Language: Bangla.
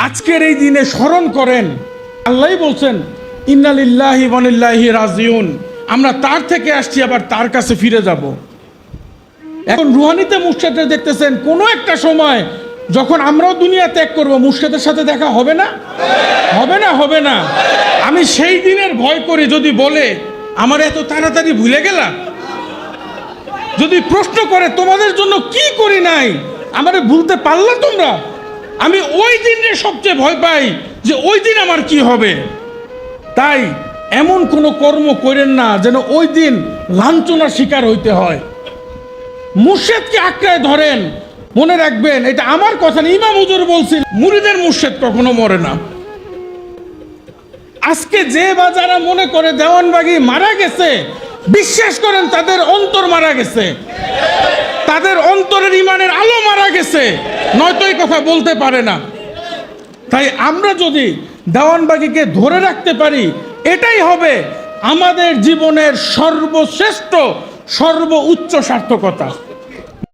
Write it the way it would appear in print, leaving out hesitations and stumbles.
আজকের এই দিনে স্মরণ করেন। আল্লাহ বলছেন ইন্না লিল্লাহি ওয়া ইন্না ইলাইহি রাজিউন, আমরা তার থেকে আসছি আবার তার কাছে ফিরে যাব। এখন রুহানিতে মুর্শিদে দেখতেছেন কোনো একটা সময় যখন আমরাও দুনিয়া ত্যাগ করব, মুর্শিদের সাথে দেখা হবে না? হবে না? হবে না? আমি সেই দিনের ভয় করি, যদি বলে আমার এত তাড়াতাড়ি ভুলে গেলা, যদি প্রশ্ন করে তোমাদের জন্য কি করি নাই, আমারে ভুলতে পারলা তোমরা, আমি ওই দিনের সবচেয়ে ভয় পাই যে ওই দিন আমার কি হবে। তাই এমন কোনো কর্ম করেন না যেন ওই দিন লাঞ্ছনার শিকার হইতে হয়। মুর্শিদকে আঁকড়ায় ধরেন, মনে রাখবেন এটা আমার কথা না, ইমাম হুজুর বলছিল মুরিদের মুর্শিদ কখনো মরে না। আজকে যে বা যারা মনে করে দেওয়ানবাগী মারা গেছে, বিশ্বাস করেন তাদের অন্তর মারা গেছে, তাদের অন্তরের ইমানের আলো মারা গেছে, নয়তো এই কথা বলতে পারে না। তাই আমরা যদি দেওয়ানবাগীকে ধরে রাখতে পারি, এটাই হবে আমাদের জীবনের সর্বশ্রেষ্ঠ সর্বোচ্চ সার্থকতা।